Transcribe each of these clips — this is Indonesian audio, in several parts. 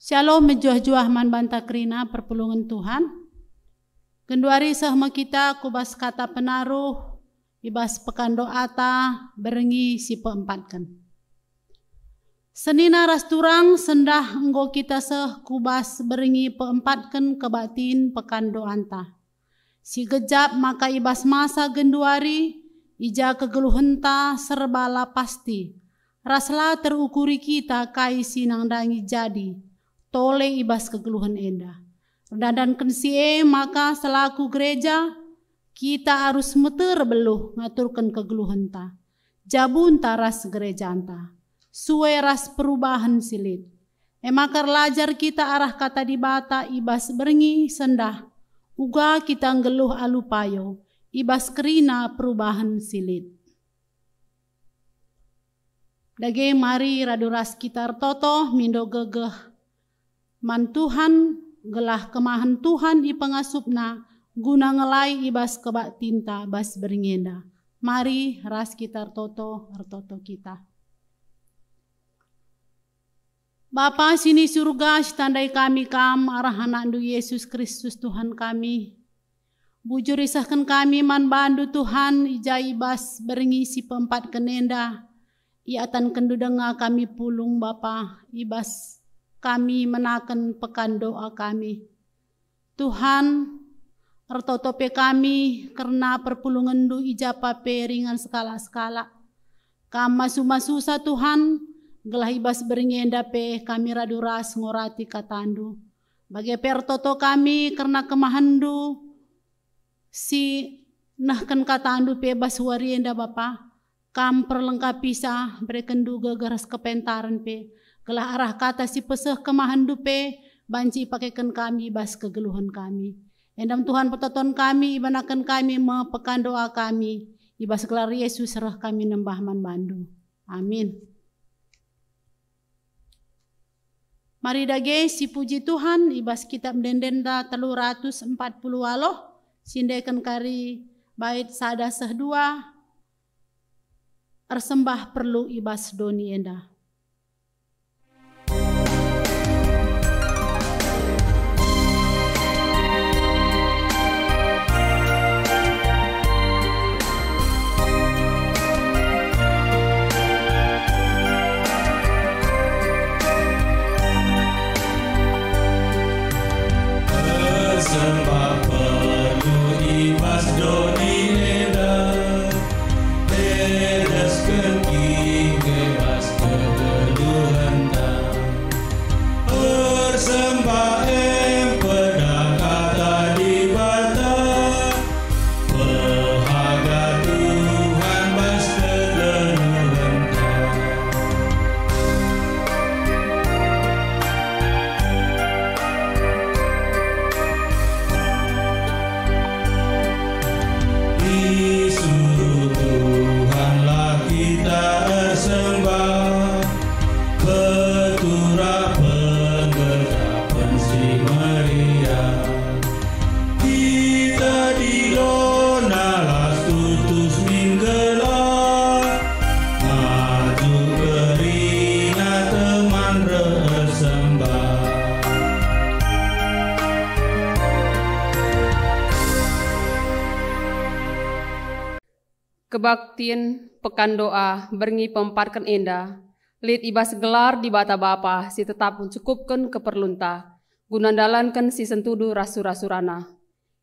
Shalom menjuah-juah man banta kerina perpulungan Tuhan. Genduari sahma kita kubas kata penaruh, ibas pekan doata, berengi si peempatkan. Senina rasturang sendah enggo kita seh kubas berengi peempatkan kebatin pekan doanta. Si gejap maka ibas masa genduari, ija kegeluhenta serbala pasti. Raslah terukuri kita kai sinang dangi jadi. Tole ibas kegeluhan enda. Dan kensie maka selaku gereja kita harus meter beluh ngaturkan kegeluhan ta. Jabun taras gereja anta. Suwe ras perubahan silit. Emakar lajar kita arah kata di bata ibas berengi sendah. Uga kita ngeluh alupayo. Ibas kerina perubahan silit. Dage mari raduras kitar toto mindo gegeh. Man Tuhan gelah kemahan Tuhan i pengasupna guna ngelai ibas kebak tinta bas beringenda. Mari ras kitar toto artoto kita. Bapa sini surga tandai kami kam arah anak du Yesus Kristus Tuhan kami. Bujur isahkan kami man bandu Tuhan ija ibas beringi si peempat kenenda. Iatan kendu denga kami pulung Bapa ibas kami menakan pekan doa kami. Tuhan, ertotope kami karena perpulungan du ijapa peringan skala-skala. Kama susah Tuhan, gelah ibas beringenda pe kami raduras ngorati katandu. Bagi pertoto kami karena kemahandu si nahkan katandu pe bas warienda Bapa. Kam perlengkapi sah berekendu gegeras kepentaran pe. Gelah arah kata si peseh kemahan dupe, banci pakaikan kami bas kegeluhan kami. Endam Tuhan petoton kami, ibanakan kami mepekan doa kami. Ibas gelar Yesus serah kami nembah man bandu. Amin. Mari dage si puji Tuhan, ibas kitab dendenda 340 aloh. Sindekan kari bait sada sehdua. Ersembah perlu ibas doni enda. Kebaktian pekan doa berengi pemparkan enda, lid ibas gelar di bata Bapa si tetap mencukupkan keperlunta, gunandalankan si sentudu rasu-rasurana.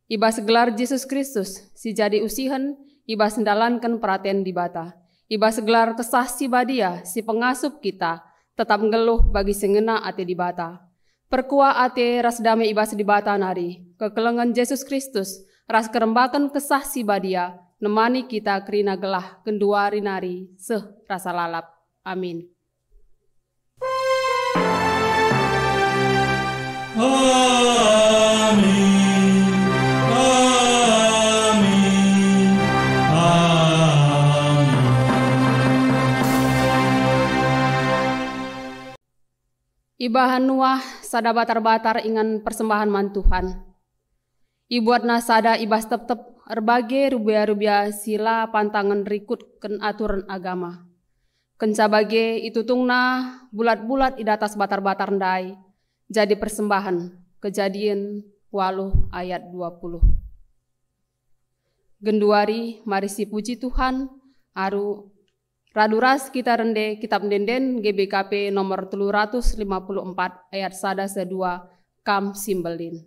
Ibas gelar Yesus Kristus si jadi usihan, ibas sendalankan perhatian di bata. Ibas gelar kesah si badia si pengasup kita, tetap ngeluh bagi sengena ate di bata. Perkua ate ras damai ibas di bata nari, kekelengan Yesus Kristus, ras kerembakan kesah si badia, nemani kita kerina gelah kenduari nari seh rasa lalap. Amin. Amin. Amin. Amin. Ibahan nuah sada batar-batar ingan persembahan man Tuhan. Ibuatna sada ibas tep-tep erbagai rubia-rubia sila pantangan rikut ken aturan agama. Kenca bage itu tungna bulat-bulat idatas batar-batar ndai. jadi persembahan. Kejadian 8 ayat 20. Genduari mari si puji Tuhan aru raduras kita rende kitab denden GBKP nomor 354 ayat 1-2 kam simbelin.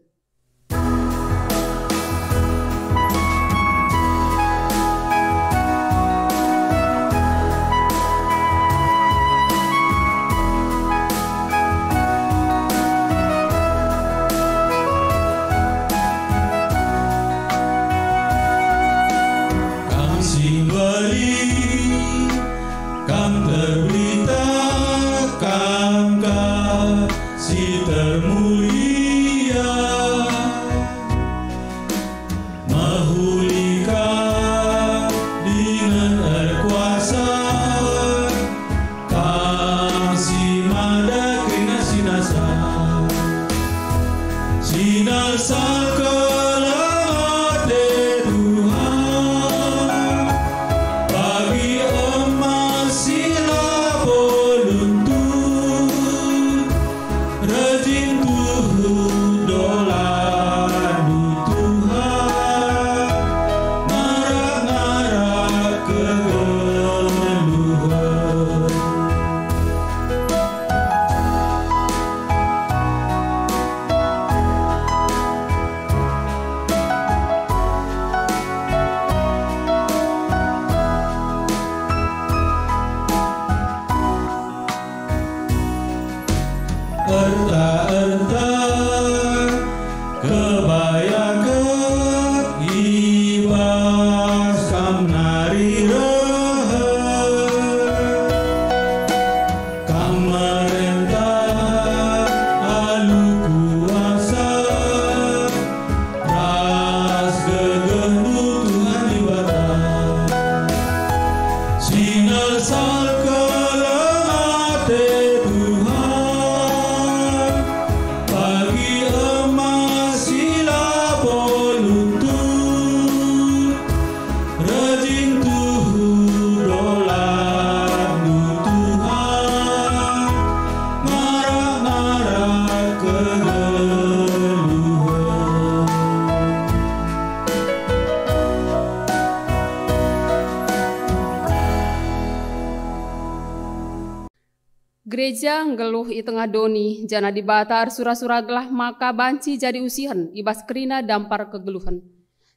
Gereja ngeluh i tengah doni, jana dibatar sura-sura gelah maka banci jadi usihan, ibas kerina dampar kegeluhan.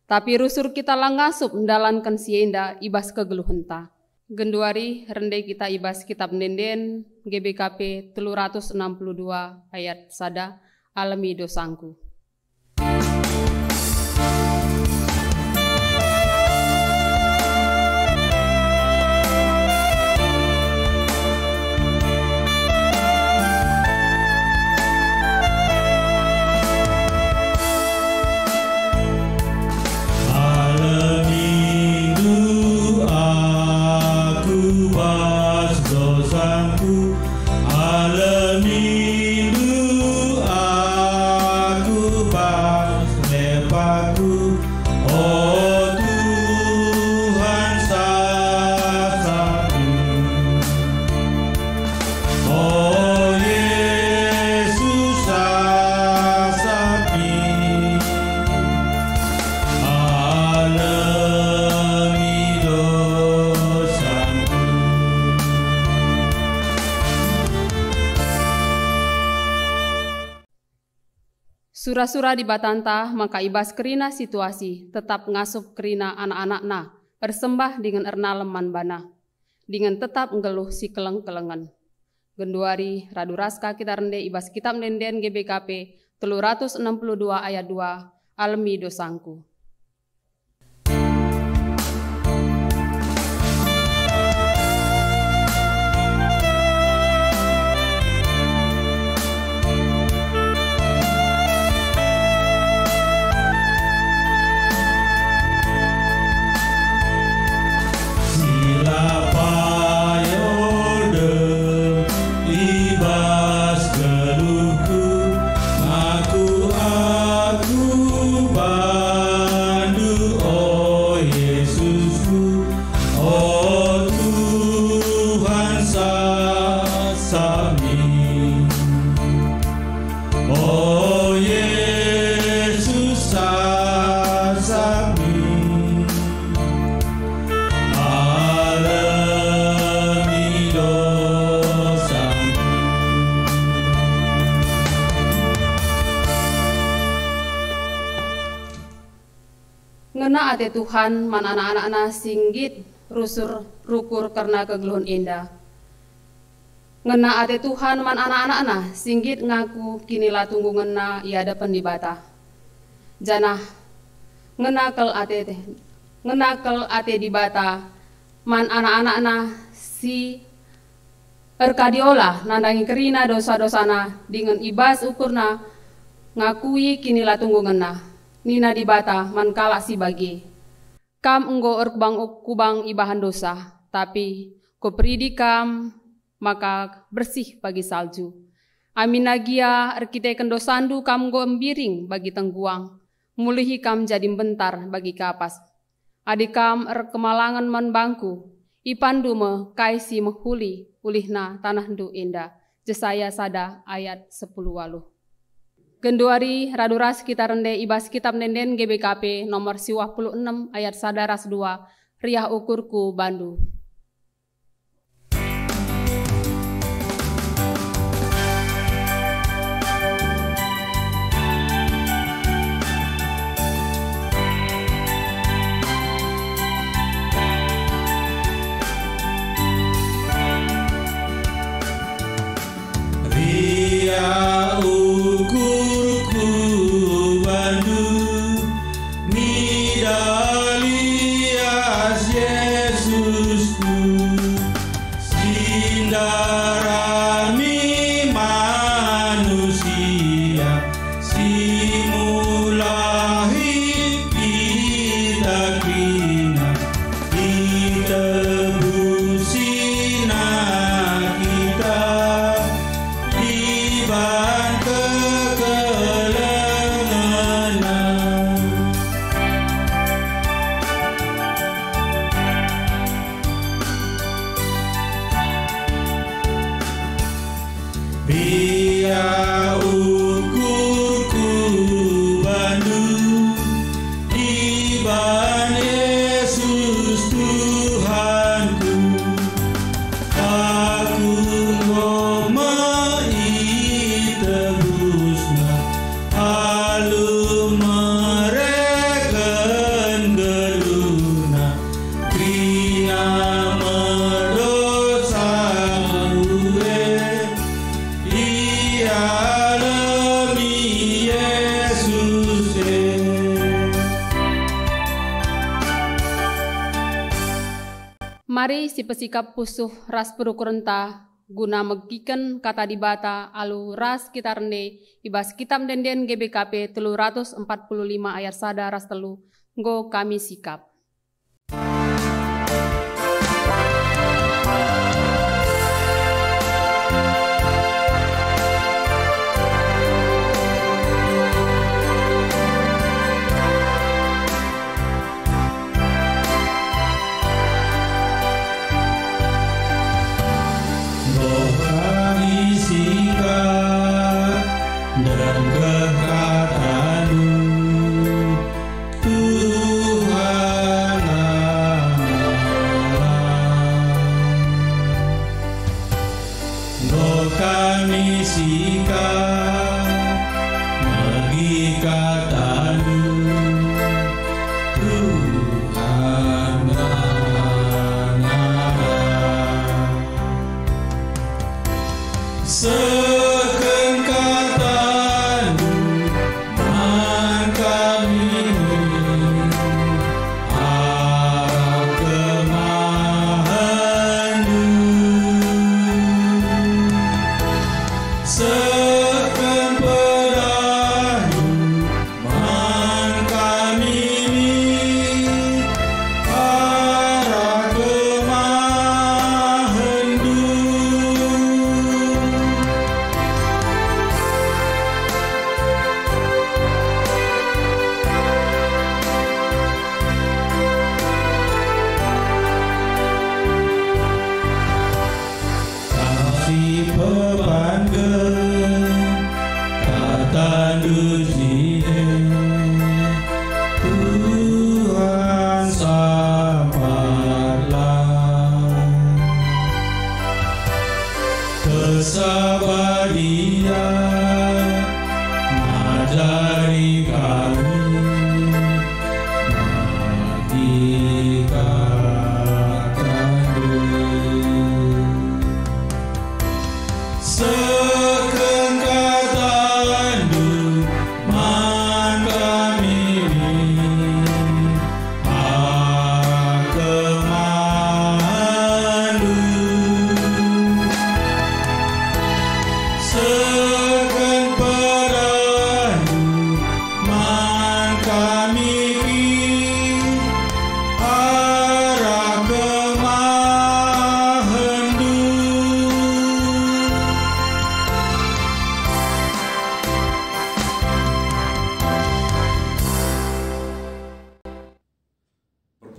Tapi rusur kita langasup mendalankan sienda ibas kegeluhan ta. Genduari rende kita ibas kitab denden GBKP 362 ayat 1 alami dosangku. Sura-sura di batanta maka ibas kerina situasi tetap ngasup kerina anak-anak persembah dengan erna leman bana dengan tetap ngeluh si keleng-kelengan. Genduari raduraska kita rende ibas kitab denden GBKP 362 ayat 2 alami dosangku. Aku Ngena ate Tuhan man anak-anak singgit rusur rukur karena kegeluhun indah. Ngena ate Tuhan man anak-anak singgit ngaku kinilah tunggu ngena iada pendibata. Janah ngenakel ate dibata man anak-anak si erkadiola nandangi kerina dosa-dosana dengan ibas ukurna ngakui kinilah tunggu ngena nina dibata man kalak si bagi kam enggo kubang ibahan dosa tapi ko pridi kam maka bersih bagi salju aminagia erkite kendosandu kam go embiring bagi tengguang mulihi kam jadi bentar bagi kapas adikam kemalangan man bangku ipandu me kaisi mehuli ulihna tanah ndu indah. Jesaya sada ayat 10 waluh. Genduari raduras kita rende ibas kitab nenden GBKP nomor 56 ayat sada ras 2 riah ukurku bandu. Mari si pesikap pusuh ras perukurenta guna megiken kata dibata alu ras kita rende ibas kitab denden GBKP 345 ayat sada ras telu nggo kami sikap. Sekan katamu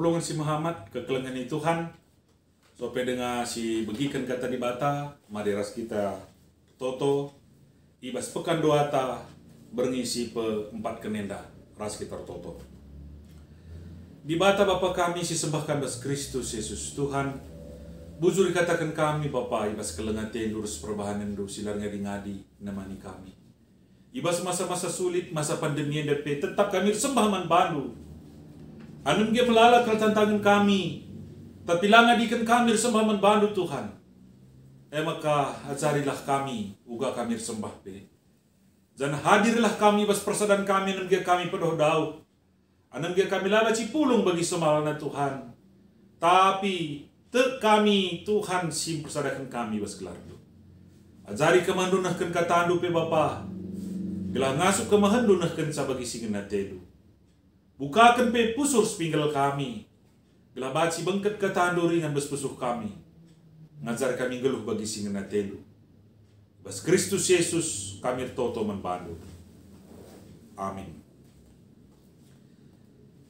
perpulungan si Muhammad kekelengan ni Tuhan sampai dengan si begikan kata di bata mari ras kita toto ibas pekan doa ta berngisi pe 4 kenenda ras kita toto di bata Bapa kami si sembahkan bas Kristus Yesus Tuhan bujur dikatakan kami Bapa ibas kelengan tendur perbahanan do silar ngadi-ngadi nemani kami ibas masa-masa sulit masa pandemi dan tetap kami sembah man bandu anum dia melala kal tantangan kami tapi langadikan kami sembah man bandu Tuhan maka ajarilah kami uga kami sembah pe dan hadirlah kami bas persadan kami anum dia kami pedoh dau anum dia kami lala cipulung bagi semalana Tuhan tapi te kami Tuhan sim persadakan kami bas gelardu ajari kemandunahkan kata andu pe Bapa gelah ngasuk kemahendunahkan sabagi singena telu bukakan pe pusur sepinggal kami gelah baci bengket kata andu ringan bas pusuh kami ngajar kami geluh bagi singena telu bas Kristus Yesus kami toto membantu amin.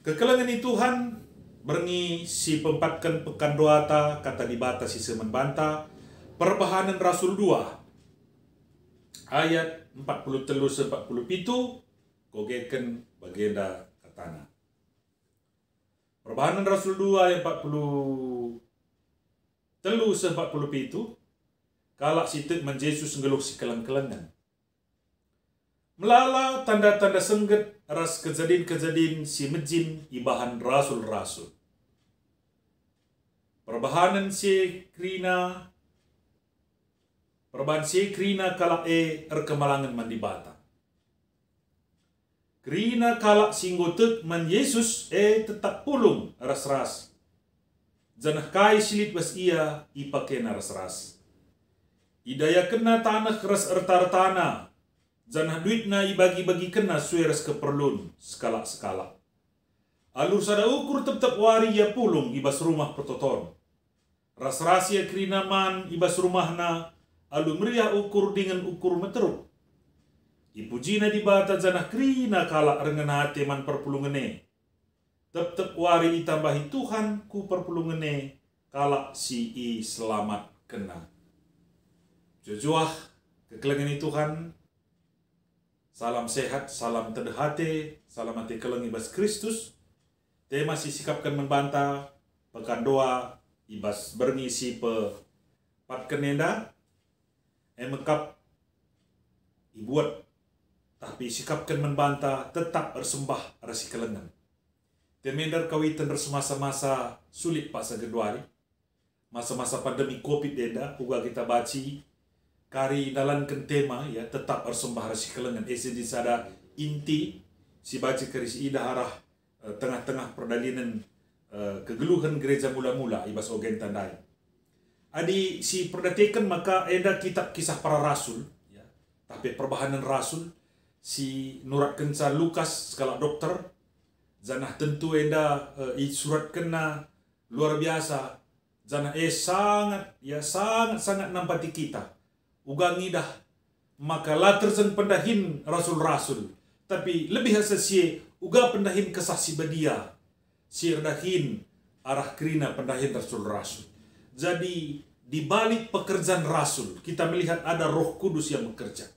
Kekelengan ni Tuhan berngi si pempatkan pekan doata kata dibata si semen banta perbahanan Rasul 2 ayat 43-47 kogeken bagenda katana. Perbahanan Rasul 2 ayat 43-47 kalak sitek man Yesus ngeluh si keleng-kelengan. Melala tanda-tanda sengget ras kejadian-kejadian si mejin ibahan rasul-rasul. Perbahanan si krina kalak erkemalangan man dibata. Krina kalak singgotek man Yesus tetap pulung ras-ras. Janah kai silit bas ia ipakena ras-ras. Idaya kena tanah ras ertar-tanah. Janah duit na ibagi-bagi kena sueras keperlun skala-skala. Alur sada ukur tetap wari ya pulung ibas rumah pertoton. Ras-ras ya krina man ibas rumah na alu meriah ukur dengan ukur meteruk. Ipujina di bata janah krina kalak rengen hati man perpulungene. Tetap wari itambahi Tuhan ku perpulungene kalak si i selamat kena. Jojoah kekelengan Tuhan. Salam sehat, salam terdehate, salam hati keleng ibas Kristus. Tema si sikapkan membantah, pekan doa, ibas berngisi pe pat kenenda. Mekap ibuat, tapi sikapkan membantah, tetap bersembah rasi kelengan. Temendar kawitan semasa-masa sulit pasal Februari. Masa-masa pandemi COVID denda, uga kita baci. Kari dalankan tema ya tetap bersembah rasi kelengan di sada inti si baca keris ida arah tengah-tengah perdalinan kegeluhan gereja mula-mula ibas ogen tandai. Adi si perdatekan maka ada kitab kisah para rasul ya. Tapi perbahanan rasul si nurat kenca Lukas skala dokter janah tentu ada surat kena luar biasa janah sangat nampati kita. Ugangi dah maka latersen pendahin rasul-rasul tapi lebih hasil uga pendahin kesah si badia si erdahin arah krina pendahin rasul-rasul. Jadi di balik pekerjaan rasul kita melihat ada Roh Kudus yang bekerja.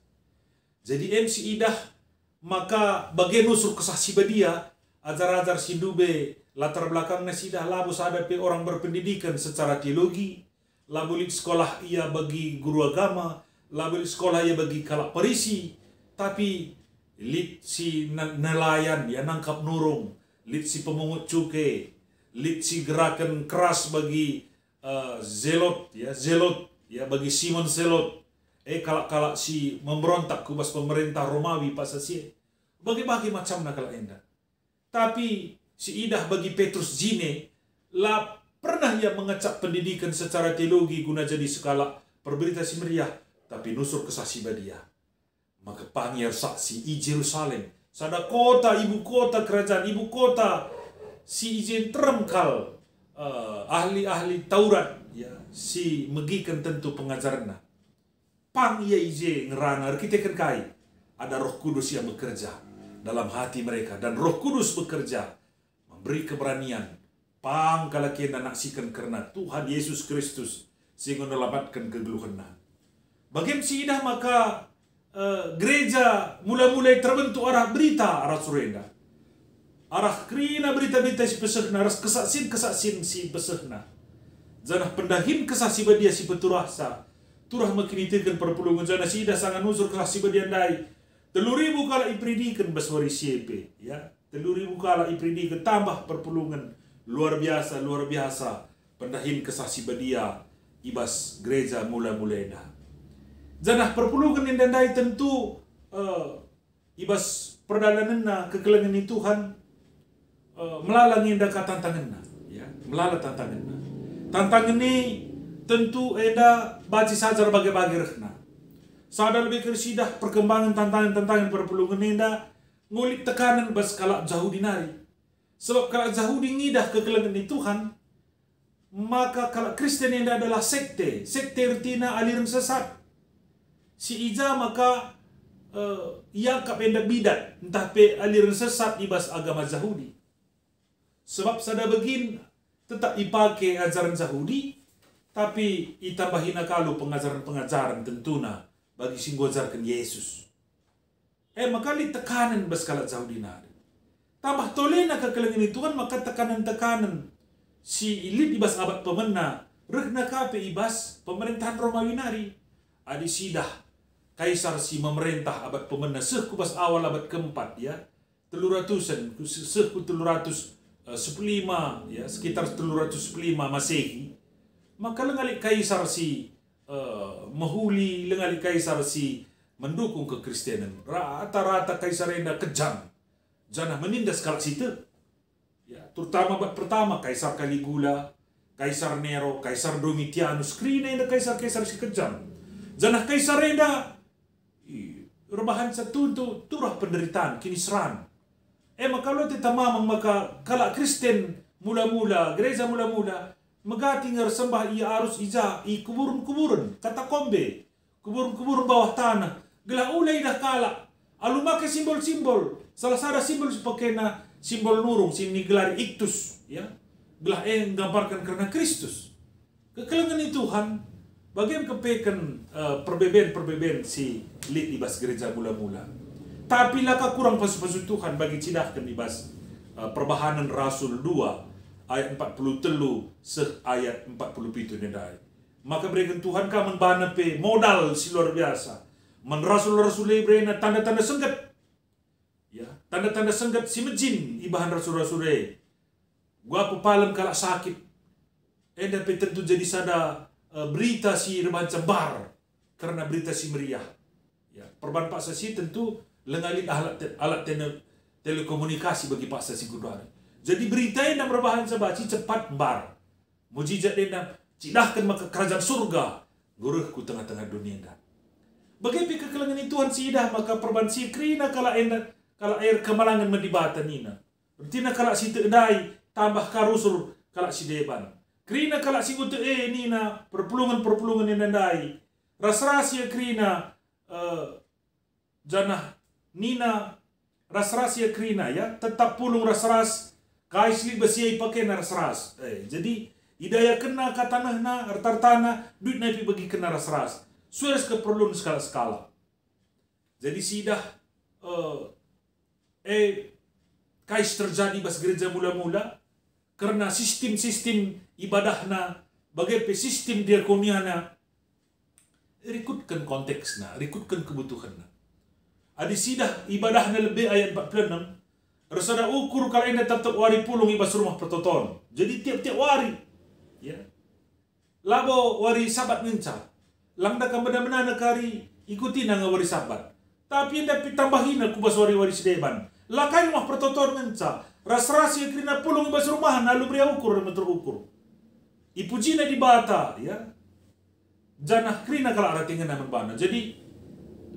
Jadi MC idah maka bagian unsur kesah si badia ajar-ajar si dube latar belakangnya si dah labus ada pe orang berpendidikan secara teologi. Labulik sekolah ia bagi guru agama, labulik sekolah ia bagi kalak perisi, tapi lit si nelayan ya nangkap nurung, lit si pemungut cukai, lit si gerakan keras bagi zelot ya bagi Simon Zelot, kalak-kalak si memberontak kubas pemerintah Romawi pasasi, bagi-bagi macam nak kalak enda. Tapi si idah bagi Petrus Jine la pernah ia mengecap pendidikan secara teologi guna jadi skala perberita si meriah, tapi nusur kesaksi badia. Maka panggil saksi i Jerusalem, sada kota, ibu kota kerajaan, ibu kota si izin teremkal ahli-ahli Taurat, ya si megikan tentu pengajarannya. Pang ia izin ngerana kita kai ada Roh Kudus yang bekerja dalam hati mereka dan Roh Kudus bekerja memberi keberanian pang kalakian naksikan karena Tuhan Yesus Kristus sehingga nelabatkan kegeluhan. Bagaimana sidah maka gereja mulai terbentuk arah berita arah surenda. Arah krina berita-berita si pesehna, arah kesaksin si pesehna. Janah pendahin kesasi badia si peturasa. Turah makinitirkan perpulungan janah sidah sangat nusur kesasi badia dai. 3.000 kala ipridikan baswari siepe, ya. 3.000 kala ipridikan tambah perpulungan luar biasa pendahin kesasi badia ibas gereja mulai dah. Janah perpulungan yang dandai tentu ibas perdalananna kekelangan ni Tuhan melalangi enda ka tantanganna, ya, melala tantanganna. Tantangan ni tentu enda baci sajar bagi-bagi rehna. Sada lebih kersidah perkembangan tantangan perpulungan enda ngulik tekanan bas kalak jauh dinari. Sebab kalak jauh dingidah kekelangan ni Tuhan, maka kalak Kristen enda adalah sekte retina aliran sesat. Si ija maka ia kap enda bidat entah pe aliran sesat ibas agama Yahudi. Sebab sada begin tetap dipakai ajaran Yahudi, tapi itambahin akalu pengajaran tentuna bagi singgojarkan Yesus. Maka li tekanan baskala Yahudi nari. Tambah tolena kekelangan itu kan maka tekanan si elit ibas abad pemena rehna kape ibas pemerintahan Romawi nari. Adi sidah kaisar si memerintah abad pemena kubas awal abad keempat, ya. 300-an, 315 ya, sekitar 315 Masehi. Maka lengali kaisar si mahuli, lengali kaisar si mendukung kekristenan. Rata-rata kaisar enda kejam. Janah menindas kalak situ. Ya, terutama abad pertama kaisar Caligula, kaisar Nero, kaisar Domitianus, krina enda kaisar-kaisar si kejam. Janah kaisar enda rebahan satu turah penderitaan kini seran. Maka kalau kita mamang maka kalak Kristen mula-mula, gereja mula-mula, megati ngersembah ia arus ija, i kuburun-kuburun, kata kombe, kuburun-kuburun bawah tanah, gelah ulai dah kalak, alu make simbol-simbol, salah satu simbol sepakena simbol nurung, sini gelar iktus, ya, gelah gambarkan karena Kristus. Kekelangan itu Tuhan, bagian kepekan perbeben si lit ibas gereja mula-mula. Tapi laka kurang pasu-pasu Tuhan bagi cidahkan ibas perbahanan Rasul 2 ayat 43 ayat 47 nedai. Maka berikan Tuhan ka menbana pe modal si luar biasa. Men rasul-rasul ibrena tanda-tanda senggat. Ya, tanda-tanda senggat si mejin ibahan rasul-rasul. Gua pepalam kalak sakit. Enda pe tentu jadi sada berita si rebahan cebar karena berita si meriah. Ya, perban Pak Sasi tentu lengali alat telekomunikasi bagi Pak Sasi Kudara. Jadi berita yang berbahan sebaci cepat bar. Mujizat yang cidahkan maka kerajaan surga guruhku tengah-tengah dunia dah. Bagaimana kekelangan Tuhan sidah maka perban si krina kala air kemalangan mendibatan nina. Bertina kala si teendai tambah karusur kala si deban. Krina kala si gute nina perpulungan yang nandai. Ras-rasia krina janah nina ras-rasia krina, ya, tetap pulung ras-ras kaisli besiai pakai ras-ras. Jadi idaya kena ka tanahna hartartana duit nabi bagi kena ras-ras. Suara keperluan skala-skala. Jadi sidah kais terjadi bas gereja mula-mula karena sistem ibadahna bagai sistem diakoniana rikutkan konteksna, rikutkan kebutuhanna. Adi sidah ibadahna lebih ayat 46. Rasada ukur kalau anda tetap wari pulung ibas rumah pertoton. Jadi tiap-tiap wari, ya. Labo wari sabat ngenca. Langda ka benar-benar kari ikuti nang wari sabat. Tapi anda tambahin aku bas wari-wari sedeban. Lakai rumah pertoton ngenca. Ras-ras yang kena pulung ibas rumahan lalu beri ukur dan terukur. Ipujina di bata, ya. Janah krina kalau ada tinggal nama bana. Jadi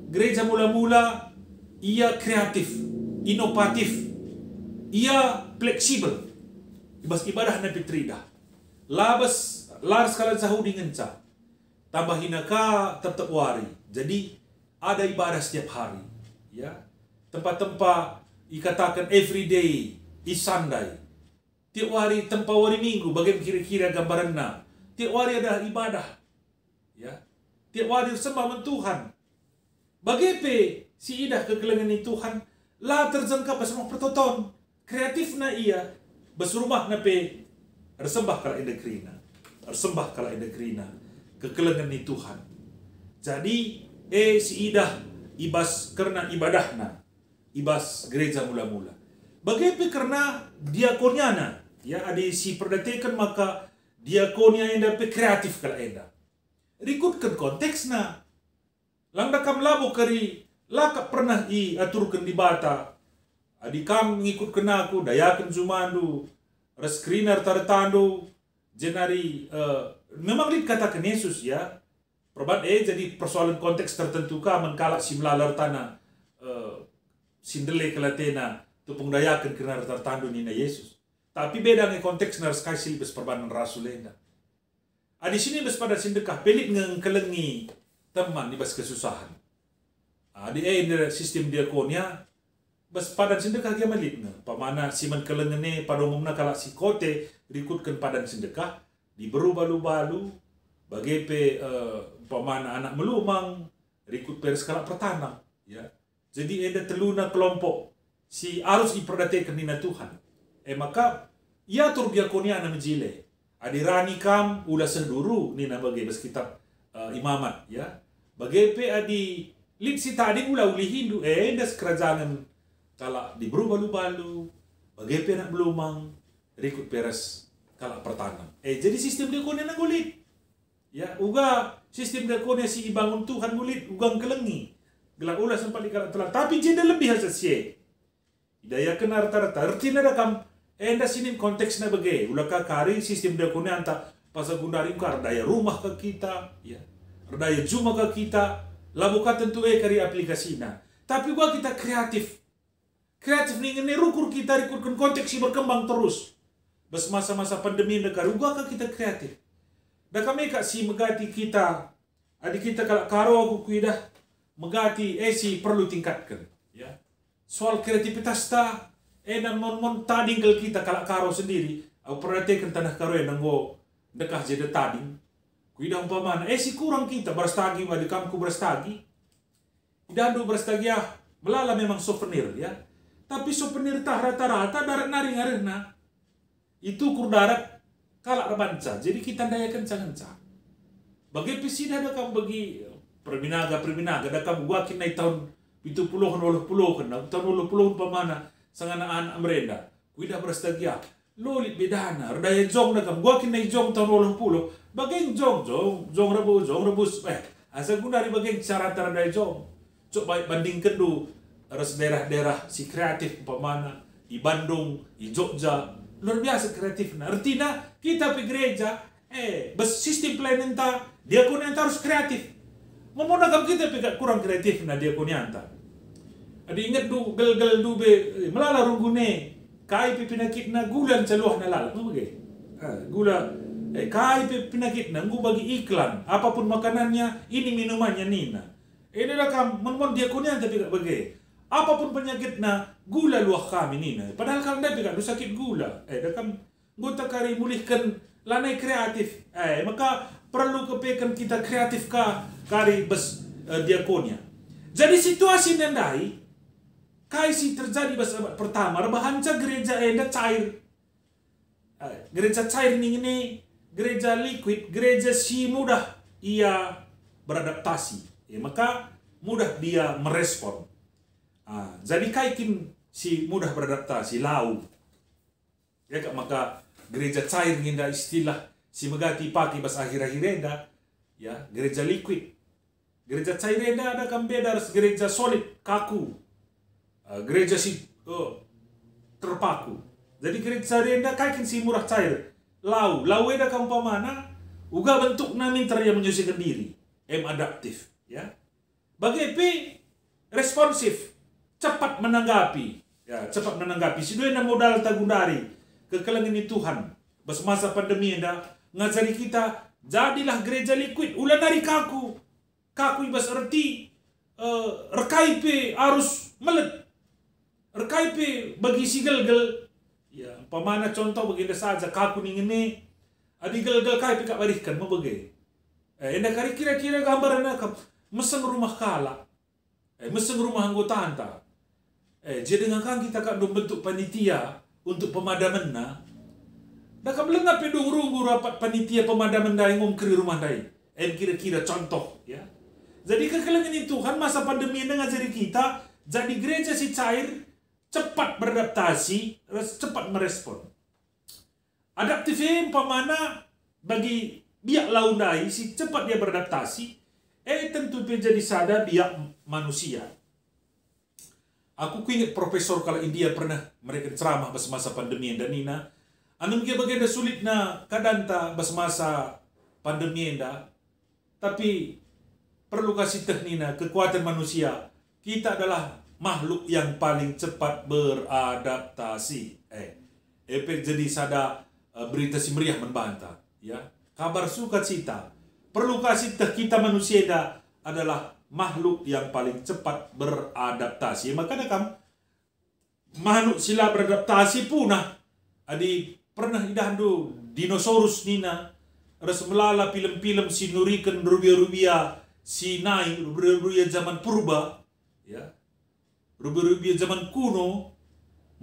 gereja mula-mula ia kreatif, inovatif, ia fleksibel. Ibas ibadah Nabi Trida. Labas laras kala jauh dingenca. Tambahinaka tetap wari. Jadi ada ibadah setiap hari, ya. Tempat-tempat dikatakan everyday is Sunday. Tiap hari tempau hari Minggu, bagaimana kira-kira gambarannya. Tiap hari ada ibadah. Ya. Tiap hari sembah Tuhan. Bagaimana si idah kegelengan ni Tuhan, lah terjangka pas rumah pertoton. Kreatifna ia, bas rumah na pe, bersembah kala ida krina. Bersembah kala ida krina. Kegelengan ni Tuhan. Jadi, si idah ibas karena ibadahna. Ibas gereja mula-mula. Bagaimana karena diakoniana. Ya, ada si perdatekan maka diakonia yang dapat kreatif kala enda. Rikutkan konteksna. Langda kam labo kari laka pernah aturkan di bata. Adi kam ngikut kena aku dayakan cumandu. Reskriner taretandu. Jenari memang dikatakan Yesus ya. Perban jadi persoalan konteks tertentu ka menkalak si melalar tanah sindele kelatena tupung dayakan kena tertandu nina Yesus. Tapi beda dengan konteks nars kasih bes perbanan rasulenda. Di sini bes pada sindekah pelik ngengkelengi teman di bes kesusahan. Di sistem diakonia bes padan sindekah dia melitna. Pamana si menkelengene pada umumnya kalau si kote rikutkan padan sindekah diberu balu-balu bagai pamana anak melumang rikut per skala pertanam ya. Jadi ada teluna kelompok si harus diperdatekan nina Tuhan. Maka ia tur diakonia na menjile. Adirani kam ulah senduru nina bagai bes kitab imamat ya. Bagai pe adi lip si tadi ulah uli Hindu das kerajaan kala diburu balu-balu bagai pe nak belumang rikut peres kala pertanam. Jadi sistem diakonia na gulit. Ya, uga sistem diakonia si ibangun Tuhan gulit ugang kelengi. Gelang ulah sempat dikala telah tapi jeda lebih hasil daya kena rata-rata. Artinya ada kam enda sini konteksnya bagai ulaka kari sistem diakonia anta pasal gundari kar daya rumah ke kita ya. Daya juma ke kita labuka tentu kari aplikasinya. Tapi gua kita kreatif. Kreatif nih ngene rukur kita rikutkan konteks si berkembang terus. Bes masa-masa pandemi negara gua kita kreatif. Da kami kak si megati kita adik kita kalau karo aku kuidah megati si perlu tingkatkan ya. Soal kreativitas ta dan mon tading kalau kita kalau karo sendiri aku perhatikan tanah karo yang nanggo dekah jadi tading kuidah umpamana si kurang kita berstagi di kamku berstagi idandu berstagi ya melala memang souvenir ya. Tapi souvenir tah rata-rata darat nari ngarehna itu kur darat kalak rebanca. Jadi kita daya kencang-kencang. Bagi pesida ada kamu bagi perminaga ada kamu gua kinai tahun 70-an 80-an tahun 80-an pamana sanganaan amrenda. Kuida berstagia. Lolit bedana daya jong da kamu gua kinai jong tahun 80. Bagi jong rebus. Asa guna dari bagi cara daya jong. Coba bandingkan dulu ras daerah-daerah si kreatif pamana di Bandung, di Jogja. Luar biasa kreatifnya. Artinya kita pergi gereja, bes sistem pelayanan ta, diakonia harus kreatif. Memonakam kita pergi kurang kreatif na diakonia ta. Adi ingat du gel du be melala runggune, kai pinakit na gulan caluh na lala. Apa bagi? Gula kai pinakit na ngu bagi iklan, apapun makanannya, ini minumannya nina. Ini rakam mon diakonia tapi bagi. Apapun penyakit na gula luah kami ni na. Padahal kalau dah pikir sakit gula. Dah kam gota kari mulihkan lanai kreatif. Maka perlu kepekan kita kreatif ka kari bes diakonia. Jadi situasi nandai kaisi terjadi bes abad pertama. Rebahanca gereja enda cair. Gereja cair ni gereja liquid, gereja si mudah ia beradaptasi. Maka mudah dia merespon. Jadi kaikin si mudah beradaptasi lau. Ya kak maka gereja cair nginda istilah si megati pakai pas akhir-akhir enda ya gereja liquid. Gereja cair enda ada kan beda gereja solid kaku. Gereja si terpaku. Jadi gereja enda kaikin si murah cair lau eda kan pamana uga bentuk naminter yang menyusikan diri. Adaptif ya. Bagi responsif. Cepat menanggapi. Ya, cepat menanggapi. Si dua modal tagundari. Kekelengan ini Tuhan. Bas masa pandemi anda ngajari kita. Jadilah gereja liquid. Ulah dari kaku. Kaku ibas erti. Rekaipe harus melet. Rekaipe bagi si gel-gel. Ya, pemana contoh begini saja kaku ini adi gal-gal kai pika barikan mau bagi. Enda kari kira-kira gambaran nakam meseng rumah kala. Meseng rumah anggota anta. Jadi dengan kan kita kan bentuk panitia untuk pemadaman na. Dah kam lengap pedung rungu rapat panitia pemadaman dai ngomkri rumah dai. Kira-kira contoh ya. Jadi kekelengan itu Tuhan masa pandemi ini ngajari kita jadi gereja si cair cepat beradaptasi, cepat merespon. Adaptifnya pemana bagi biak laundai si cepat dia beradaptasi, tentu menjadi sadar biak manusia. Aku ingat profesor kalau India pernah mereka ceramah pas masa pandemi dan Nina, anu bagian sulitnya kadanta pas masa pandemi enda, tapi perlu kasih teknina kekuatan manusia. Kita adalah makhluk yang paling cepat beradaptasi. Efek jadi sada berita si meriah membantah. Ya, kabar sukacita. Perlu kasih kita manusia adalah makhluk yang paling cepat beradaptasi. Makanya kamu makhluk sila beradaptasi punah. Adi pernah idahandu dinosaurus nina. Res melala film-film si nurikan rubia-rubia Sinai, rubia-rubia zaman purba, ya, rubia-rubia zaman kuno,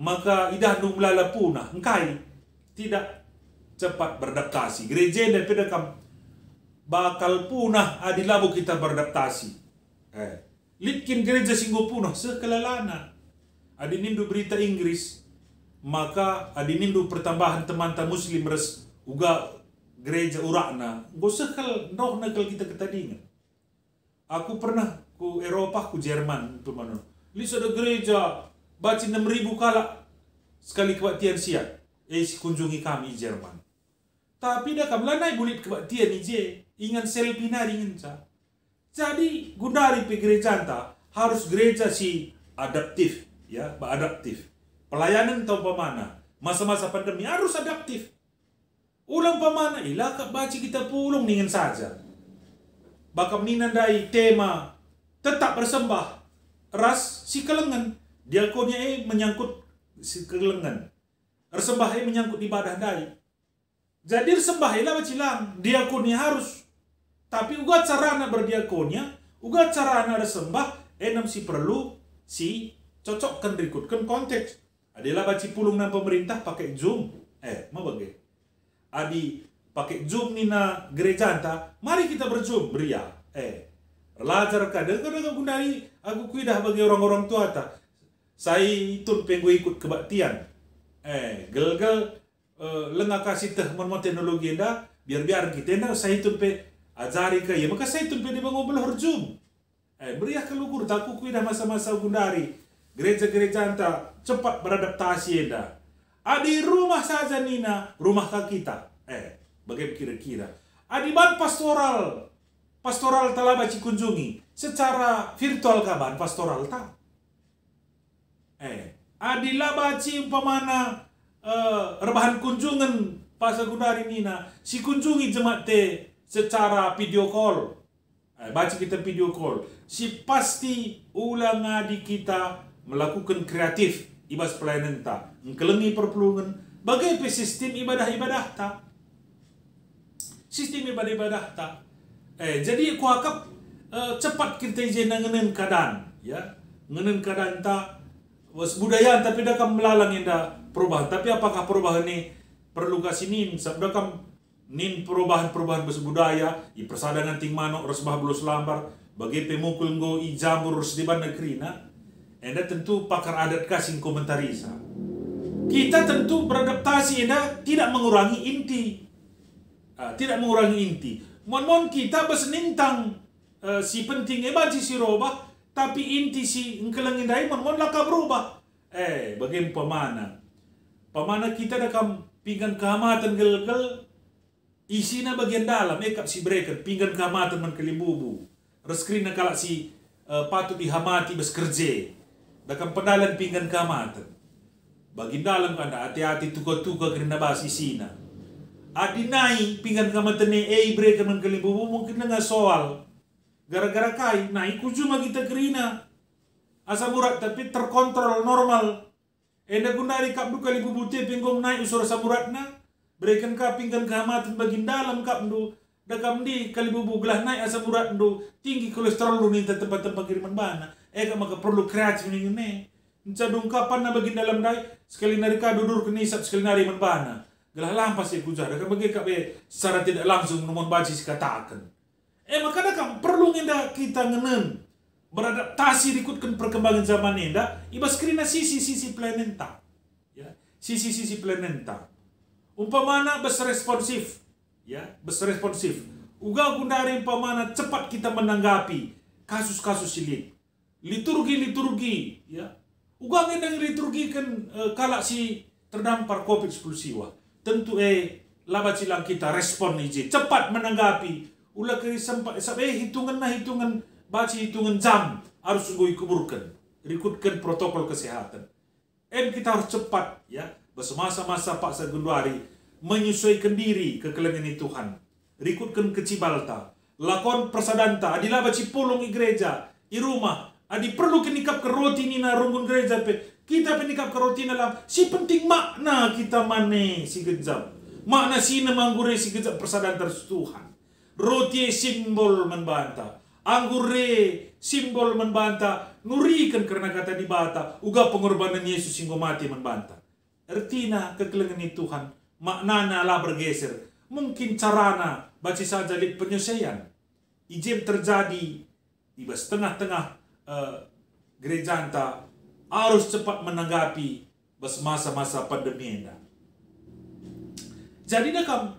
maka idahandu melala punah, engkai tidak cepat beradaptasi. Gereja dan pedakam bakal punah adilabu kita beradaptasi. Litkin gereja singgo punah sekelalana. Adinindu berita Inggris, maka adinindu pertambahan teman-teman muslim res uga gereja urakna. Gosakal noh nakal kita ketadingan. Aku pernah ku Eropa, ku Jerman, teman. Lis ada gereja baca 6.000 kala sekali kebaktian siat. Kunjungi kami Jerman. Tapi dah kam lanai bulit kebaktian ije, ingan selfie nari ngenca. Jadi gundari pe gereja anta harus gereja si adaptif, ya, adaptif. Pelayanan tau pemana masa-masa pandemi harus adaptif. Ulang pemana ilah kak baca kita pulung dengan saja. Bakam ninandai tema tetap bersembah ras si kelengan. Diakonnya menyangkut si kelengan. Bersembah menyangkut ibadah dai. Jadi bersembah ilah bacilang. Diakonnya harus. Tapi uga carana berdiakonnya, uga carana bersembah, enam si perlu si cocokkan rikutkan konteks. Adalah baci pulung nan pemerintah pakai Zoom. Mau bagai. Adi pakai Zoom nina gereja anta, mari kita berzoom beria. Lajar kadang-kadang gundari aku kuidah bagi orang-orang tua ta. Saya itu pengu ikut kebaktian. Gel-gel lengah kasih teh mon teknologi enda biar kita enda saya itu pe ajari ke ya maka saya itu pe di bangun Zoom. Beria kelukur aku kuidah masa-masa gundari. Gereja-gereja anta cepat beradaptasi enda. Adi rumah saja nina, rumah kita. Bagaimana kira-kira? Adiban pastoral telah baci kunjungi secara virtual kaban pastoral tak. Adilah baci umpamana rebahan kunjungan pasal gundari nina si kunjungi jemaat te secara video call. Baca kita video call. Si pasti ulang adi kita melakukan kreatif ibas pelayanan tak. Ngkelengi perpelungan. Bagaimana sistem ibadah-ibadah tak? Sistem ibadah-ibadah tak. Jadi aku akap cepat kita izin ngenen keadaan, ya. Ngenen keadaan tak budaya tapi dah kam melalang indah perubahan. Tapi apakah perubahan ini perlu kasih nin? Sabda kam nin perubahan budaya, i persadangan ting manok resbah belus lambar, bagi pemukul ngo i jambur resdiban negeri na. Enda tentu pakar adat kasih komentarisa. Kita tentu beradaptasi enda tidak mengurangi inti. Tidak mengurangi inti. Mon kita bersenintang si penting baci si robah, tapi inti si engkelengin dai mon laka berubah. Bagaimana pemana kita dakam pinggan kehamatan gel-gel isina bagian dalam kap si breaker pinggan kehamatan man kelimbubu. Reskrina kalak si patut dihamati beskerje. Dakam pedalan pinggan kehamatan. Bagian dalam anda hati-hati tuka-tuka kerana bahas isina. Adinai pinggan kamatane breaker man kelimbubu mungkin nggak soal. Gara-gara kai naik cuma kita kerina. Asa murat tapi terkontrol normal. Enda gunari kap du kali bubute penggom naik usura samuratna. Berikan kapingkan kehamatan bagi dalam kap du. Dakam di kali bubu gelah naik asa murat du. Tinggi kolesterol du ninta tempat-tempat kiriman bana. Maka perlu kreatif ni ngene. Mencadung kapan na bagi dalam dai. Sekali nari ka dudur kenisap sekali nari menbana. Gelah lampas ya kujar. Dakam bagi kap secara tidak langsung nomor baci katakan. Maka dakam perlu ngenda kita ngenen. Beradaptasi ikutkan perkembangan zaman enda, ibas kerina sisi-sisi planeta. Ya, sisi-sisi planeta. Umpamana berresponsif, ya, berresponsif. Uga gundari umpamana cepat kita menanggapi kasus-kasus silit. Liturgi, ya. Uga ngendang liturgi kan kalak si terdampar COVID-19 siwa. Tentu laba cilang kita respon ije, cepat menanggapi. Ulah kiri sempat hitungan baca hitungan jam harus gue kuburkan, ikutkan protokol kesehatan. Kita harus cepat, ya, bersemasa-masa paksa gunduari menyesuaikan diri ke kelengan Tuhan. Ikutkan kecibalta, lakon persadanta, adilah baca pulung i gereja, i rumah, adi perlu kenikap ke roti nina rungun gereja pe. Kita penikap ke roti dalam si penting makna kita mane si gejap. Makna si namanggure si gejap persadanta Tuhan. Roti simbol membantah. Anggure simbol membantah, nurikan karena kata dibata, uga pengorbanan Yesus singgo mati membantah. Artinya kekelengan Tuhan, maknana lah bergeser. Mungkin carana baca saja di penyelesaian. Ijem terjadi di tengah-tengah gereja anta harus cepat menanggapi masa-masa pandemi enda. Jadi nakam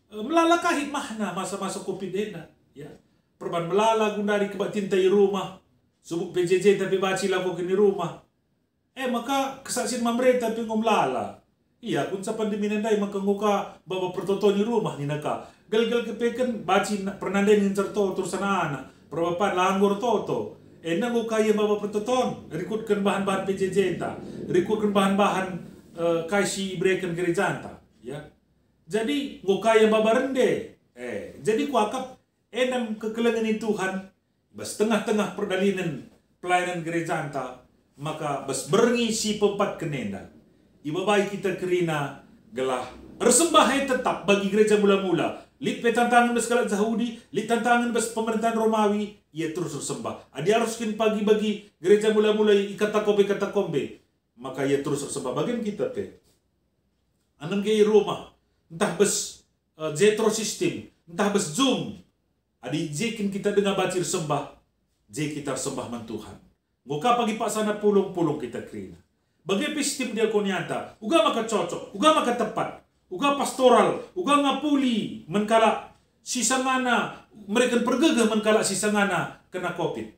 melalakahi makna masa-masa Covid enda, ya. Perban melala gundari kebat tintai rumah. Subuk PJJ tapi baci laku kini rumah. Maka kesaksian mamre tapi ngomlala. Iya, kun sa pandemi nandai maka nguka baba pertoto ni rumah ni naka. Gal-gal kepeken baci pernandai ni certo terusan anak. Perbapan langgur toto. Nguka iya baba pertoton. Rikutkan bahan-bahan PJJ ta. Rikutkan bahan-bahan kaisi ibrekan gereja ta. Ya. Jadi nguka iya baba rende. Jadi kuakap enam kekelengan Tuhan, bas tengah-tengah perdalinan pelayanan gereja anta, maka bas berengi si pempat kenenda. Ibabai kita kerina gelah resembah tetap bagi gereja mula-mula. Lit tantangan bas kalat Yahudi, lit tantangan bas pemerintahan Romawi, ia terus resembah. Adi haruskin pagi bagi gereja mula-mula katakombe, maka ia terus resembah. Bagian kita pe, anam gaya rumah, entah bas jetro sistem, entah bas Zoom. Adi jekin kita dengar baca sembah, je kita sembah man Tuhan. Muka pagi pak sana pulung-pulung kita kerina. Bagi sistem diakonianta, uga maka cocok, uga maka tepat, uga pastoral, uga ngapuli menkala sisangana, mereka pergegah menkala sisangana kena COVID.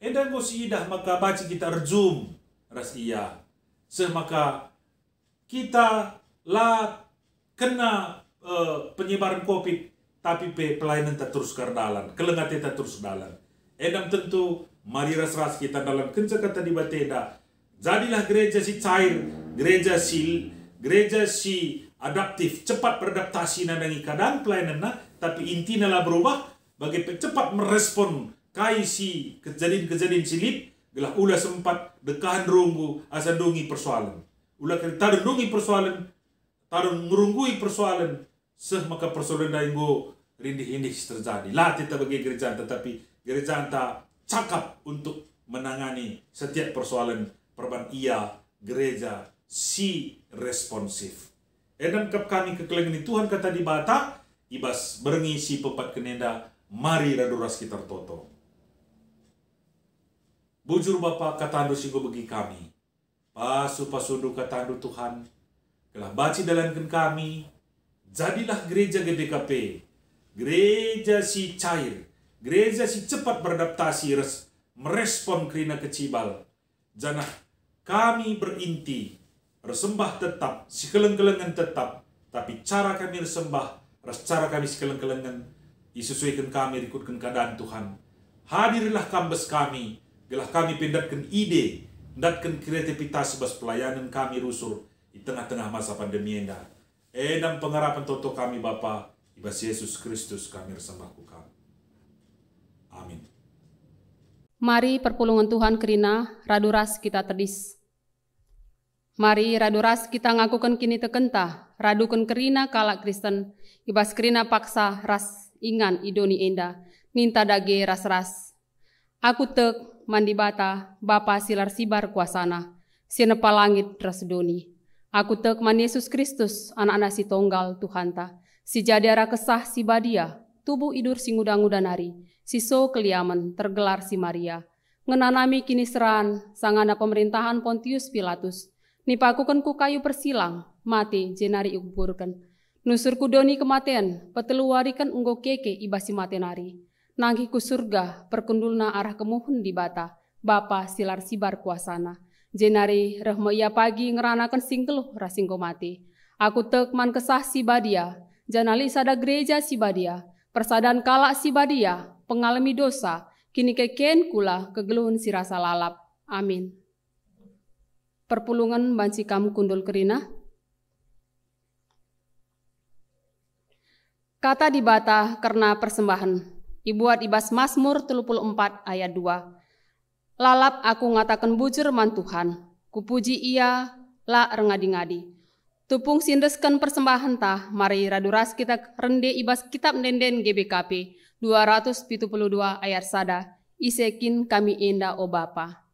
Endang go siidah maka baca kita rezoom ras iya. Semaka kita lah kena penyebaran COVID. Tapi pelayanan tak terus kerdalan, kelengat tak terus dalan. Edam tentu, mari ras-ras kita dalam kencang kata di bateda. Jadilah gereja si cair, gereja si adaptif, cepat beradaptasi nandangi keadaan pelayanan tapi intinya lah berubah, bagi cepat merespon kaisi kejadian-kejadian silit, gelah ulah sempat dekahan runggu asa dungi persoalan. Ulah kita dungi persoalan, tarun ngerunggui persoalan, maka persoalan dainggo rindih-rindih terjadi. Lah kita bagi gereja, tetapi gereja anta cakap untuk menangani setiap persoalan perban ia gereja si responsif. Edam kap kami kekelengan Tuhan kata di bata, ibas berengi si pepat kenenda, mari raduras kita toto. Bujur Bapa katandu singgo bagi kami. Pasu-pasundu katandu Tuhan. Kelah baci dalankan kami. Jadilah gereja GBKP. Gereja si cair. Gereja si cepat beradaptasi merespon kerina kecibal. Janah kami berinti. Resembah tetap. Si keleng-kelengan tetap. Tapi cara kami resembah. Cara kami si keleng-kelengan. Disesuaikan kami ikutkan keadaan Tuhan. Hadirlah kambes kami. Gelah kami pindatkan ide. Pindatkan kreativitas sebab pelayanan kami rusur. Di tengah-tengah masa pandemi ini. Edam pengharapan toto kami Bapa, ibas Yesus Kristus kami resembahku kami. Amin. Mari perpulungan Tuhan kerina, raduras kita tedis. Mari raduras kita ngakukan kini tekenta, radukan kerina kalak Kristen, ibas kerina paksa ras ingan idoni enda, ninta dage ras-ras. Aku tek mandi bata, Bapa silar sibar kuasana, sinepa langit rasdoni. Aku tek man Yesus Kristus, anak-anak si tonggal Tuhanta, si jadiara kesah si badia, tubuh idur si nguda-nguda nari, si so keliaman tergelar si Maria. Ngenanami kini seran, sangana pemerintahan Pontius Pilatus, nipakukan ku kayu persilang, mati jenari ukuburkan. Nusur kudoni kematian, peteluarikan unggo keke ibasi matenari. Nangki ku surga, perkundulna arah kemuhun di bata, Bapa silar sibar kuasana. Jenari rehmo ia pagi ngeranakan singkeluh rasingko mati. Aku tek man kesah si badia, janali sada gereja si badia, persadan kalak si badia, pengalami dosa, kini keken kula kegeluhun si rasa lalap. Amin. Perpulungan banci kamu kundul kerina. Kata di bata karena persembahan. Ibuat ibas Mazmur 34 ayat 2. Lalap aku ngatakan bujur man Tuhan. Kupuji ia la rengadi-ngadi. Tupung sindeskan persembahan tah. Mari raduras kita rende ibas kitab denden GBKP 272 ayat sada. Isekin kami enda o Bapa.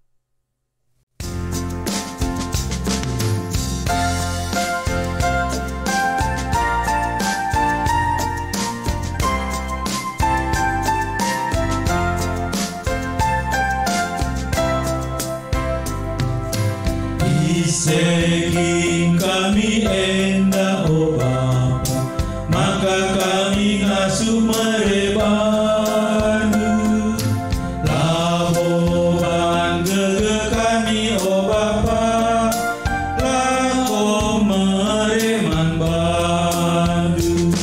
Isekin kami enda o Bapa, maka kami ngasuh merebanu. Laboban gege kami o Bapa, lako mereman bandu.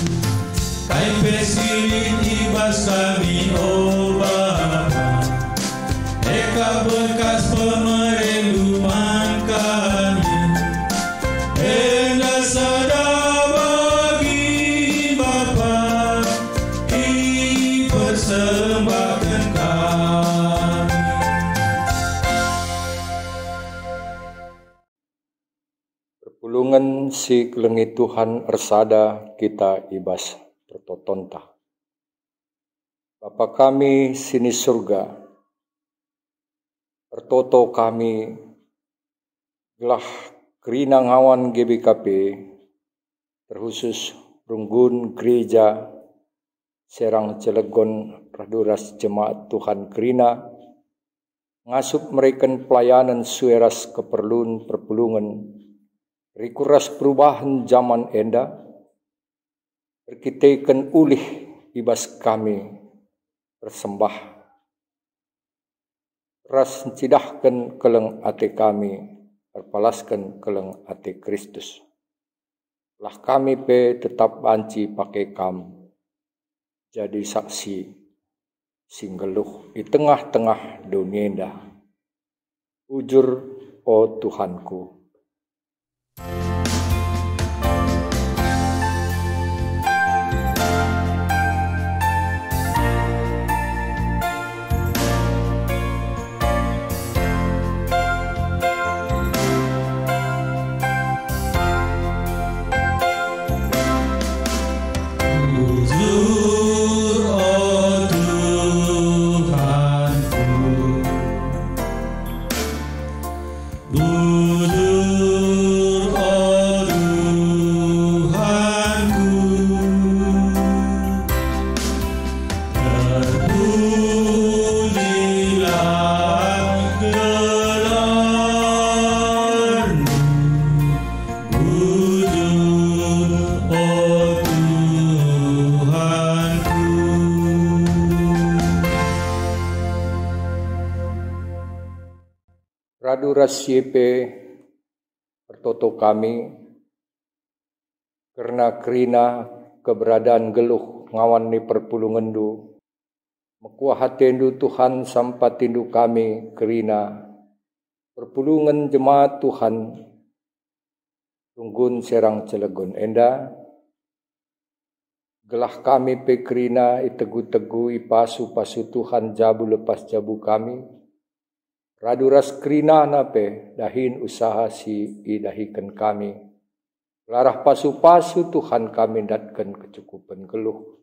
Kai pesilit ibas kami o Bapa, eka bekas pemerenduman kami. Enda sada bagi Bapa, dipersembahkan kami. Perpulungan si kelengi Tuhan ersada kita ibas pertotonta. Bapa kami sini surga, pertoto kami gelah kerina ngawan GBKP, terkhusus runggun gereja Serang Cilegon raduras jemaat Tuhan kerina, ngasup mereken pelayanan sueras keperluan perpulungan, rikuras perubahan zaman enda, berkitaikan ulih ibas kami bersembah, ras cidahkan keleng ate kami, perpalaskan keleng ate Kristus. Lah kami pe tetap banci pakai kam, jadi saksi singgeluh di tengah-tengah dunia indah. Ujur o Tuhanku. Bujur o Tuhanku, bujur o Tuhanku, terpujilah gelar-Mu, bujur o Raduras YP pertoto kami, karena kerina keberadaan geluh ngawan ni perpulungan du, mekuah hatendu Tuhan sampatindu kami kerina perpulungan jemaat Tuhan runggun Serang Cilegon enda, gelah kami pe kerina itegu-tegu ipasu-pasu Tuhan jabu lepas jabu kami, Raduras kerina nape dahin usaha si idahikan kami. Larah pasu-pasu Tuhan kami datkan kecukupan geluh.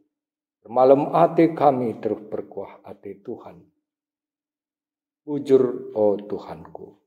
Malam ate kami terus berkuah ate Tuhan. Bujur o Tuhanku.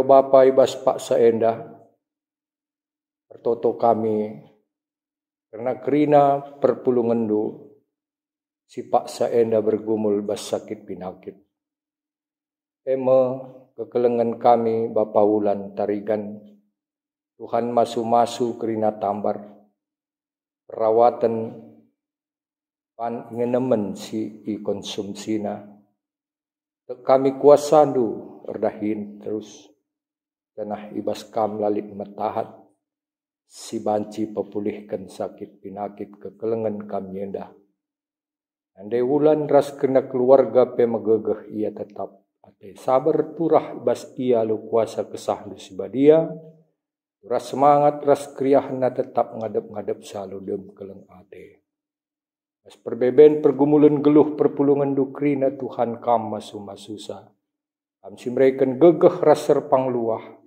Bapa ibas Pak Saenda, pertoto kami, karena kerina perpulungendu, si Pak Saenda bergumul bas sakit pinakit. Kekelengan kami Bapa Wulan tarigan, Tuhan masu-masu kerina tambar, perawatan pan ngenemen si konsumsina, kami kuasandu erdahin terus. Tanah ibas kam lalit metahat, si banci pepulihkan sakit pinakit kekelengan kami endah. Andai Wulan ras kena keluarga pemegegeh ia tetap. Ate sabar turah ibas ia lu kuasa kesah lu sibadia. Ras semangat ras kriahna tetap ngadep-ngadep salu dem keleng ate. As perbeben pergumulan geluh perpulungan dukrina Tuhan kam masu-masusa. Kam simreken gegeh ras serpang luah.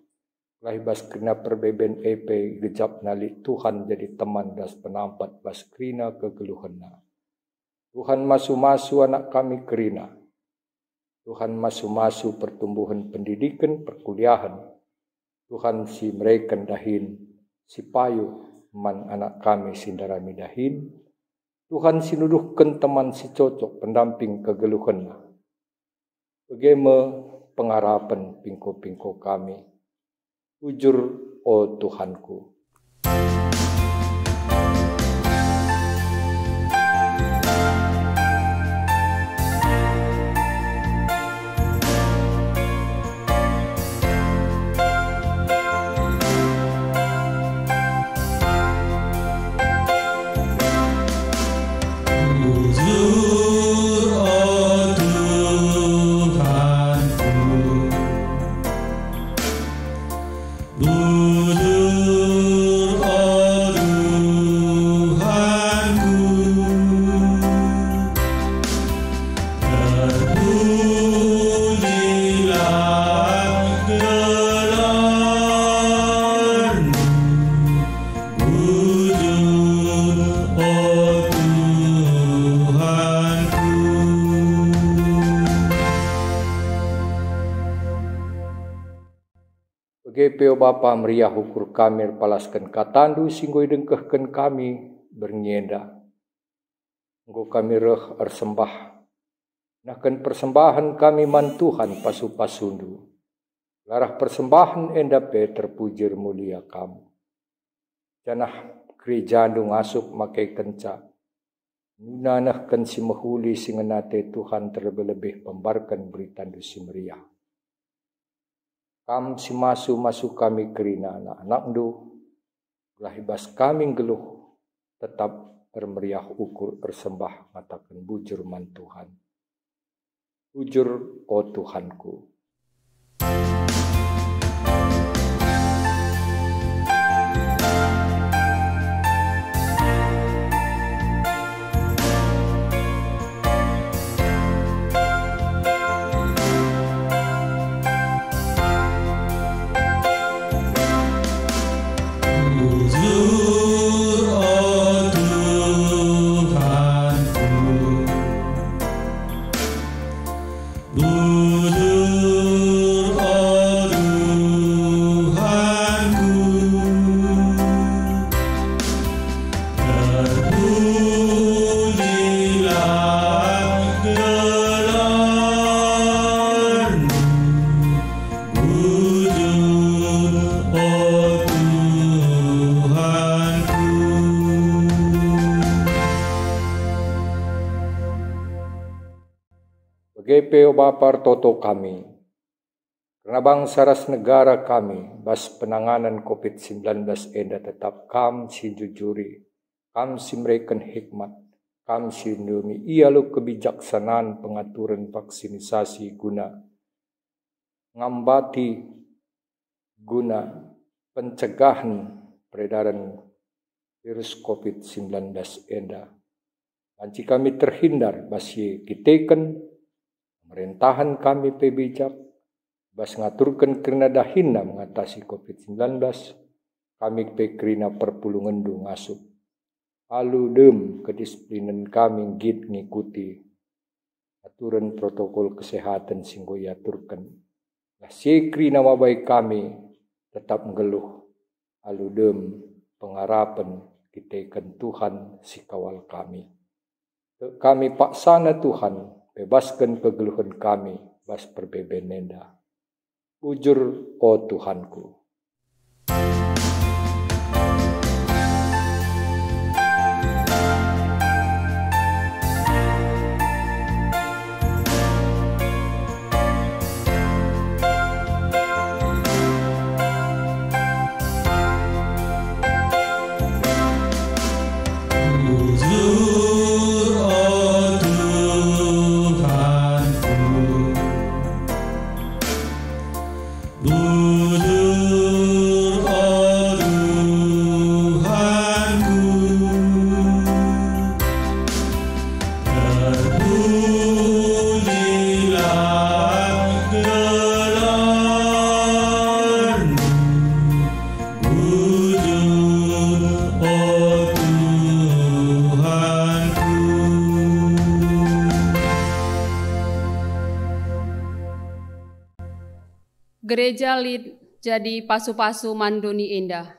Lahibas kena perbeben epe gejap nalik Tuhan jadi teman das penampat bas kerina kegeluhanna. Tuhan masu-masu anak kami kerina. Tuhan masu-masu pertumbuhan pendidikan, perkuliahan. Tuhan si mereka dahin, si payu man anak kami sindarami dahin. Tuhan sinuduhkan teman si cocok pendamping kegeluhanna. Bagaimana pengharapan pingko-pingko kami. Ujur o Tuhanku. Peo Bapa meriah ukur kami palaskan katandu singgoi dengkehkan kami bernyenda. Engkau kami reh ersembah. Nahkan persembahan kami man Tuhan pasu-pasundu. Larah persembahan endape terpujir mulia kamu. Janah gerejandu ngasup makai kenca. Nunanahkan si mehuli singenate Tuhan terlebih-lebih pembarkan beritandu si meriah. Kam si masu kami kerina anak-anak du. Lahibas kami geluh. Tetap bermeriah ukur bersembah matakan bujur man Tuhan. Bujur o Tuhanku. Bujur o PDP Bapa Toto kami, karena bangsa ras negara kami, bas penanganan COVID-19 enda tetap kam si jujuri, kam si mereka hikmat, kam si numi ialu kebijaksanaan pengaturan vaksinisasi guna ngambati guna pencegahan peredaran virus COVID-19 enda. Anci kami terhindar basi kiteken pemerintahan kami pebijak bas ngaturkan kerana dahina mengatasi COVID-19 kami pekrina perpulungan du ngasup aludem kedisiplinan kami git ngikuti aturan protokol kesehatan singgo yaturkan sikrina wabai kami tetap ngeluh aludem pengharapan kiteken Tuhan si kawal kami. Kami paksana Tuhan, bebaskan kegeluhan kami, bas perbeben nenda. Ujur, oh Tuhanku. Gereja Lid jadi pasu-pasu mandoni indah.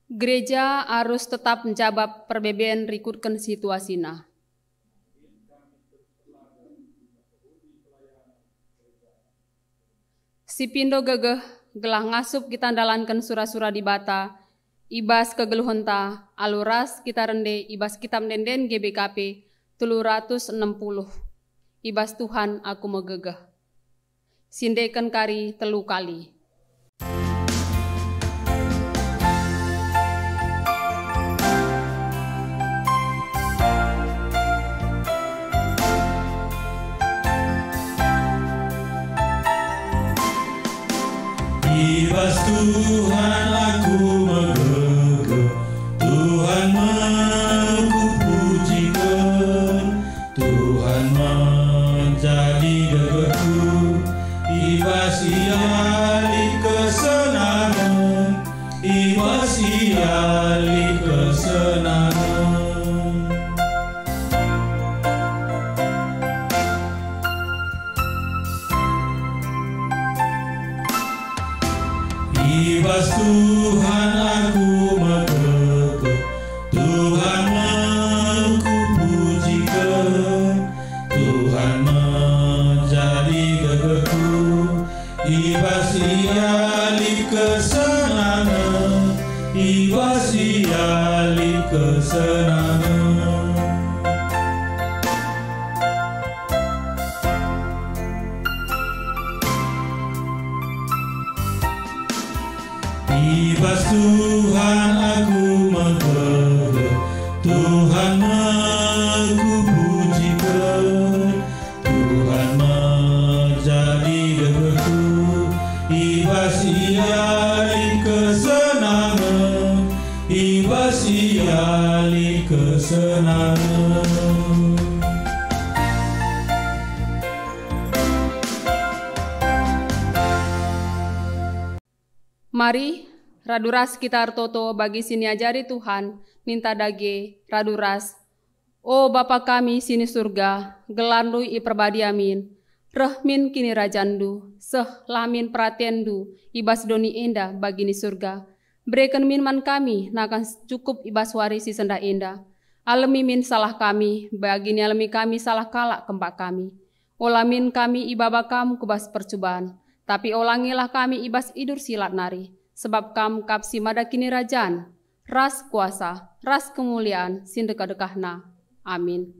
Gereja harus tetap menjawab perbedaan rikutkan situasina. Si pindo gegeh gelah ngasup kita dalankan sura-sura di bata, ibas kegeluhonta, aluras kita rende, ibas kita mendenden GBKP 360. Ibas Tuhan aku megegeh. Sindekan kari telu kali. Ibas Tuhan aku megegeh, Tuhan aku pujikan, Tuhan menjadi gegehku. Ibas iali kesenangan, ibas iali kesenangan. Ibas Tuhan aku megegeh, Tuhan aku pujikan, Tuhan menjadi gegehku. Ibas iali kesenangan, ibas iali kesenangan. Ibas Tuhan aku megegeh, Tuhan aku pujikan, Tuhan menjadi gegehku. Ibas iali kesenangan, ibas iali kesenangan. Mari, raduras kita artoto bagi sini ajari Tuhan, minta dage, raduras. O Bapa kami sini surga, gelandu i perbadi amin. Rehmin kini rajandu, seh lamin pratiendu, ibas doni indah bagi ni surga. Berikan minman kami, nakan cukup ibas warisi sendah indah. Alemi min salah kami, bagi ni alemi kami salah kalak kempak kami. Olamin kami ibaba kamu kubas percobaan. Tapi olangilah kami ibas idur silat nari, sebab kam kapsi mada kini rajan. ras kuasa, ras kemuliaan, sindeka-dekahna. Amin.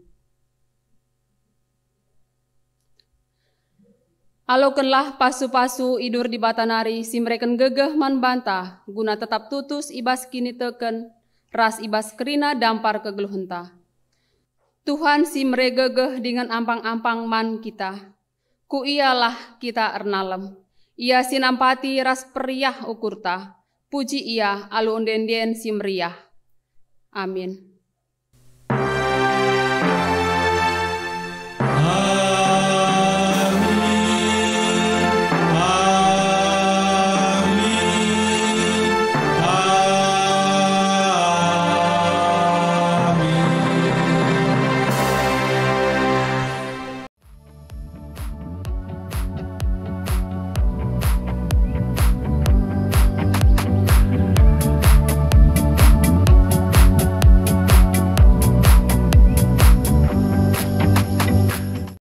Alokenlah pasu-pasu idur di batanari, simreken gegeh man bantah, guna tetap tutus ibas kini teken, ras ibas kerina dampar kegeluhenta. Tuhan simre gegeh dengan ampang-ampang man kita. Ku ialah kita ernalem. Ia sinampati ras periah ukurta. Puji ia alu onden-den simriah. Amin.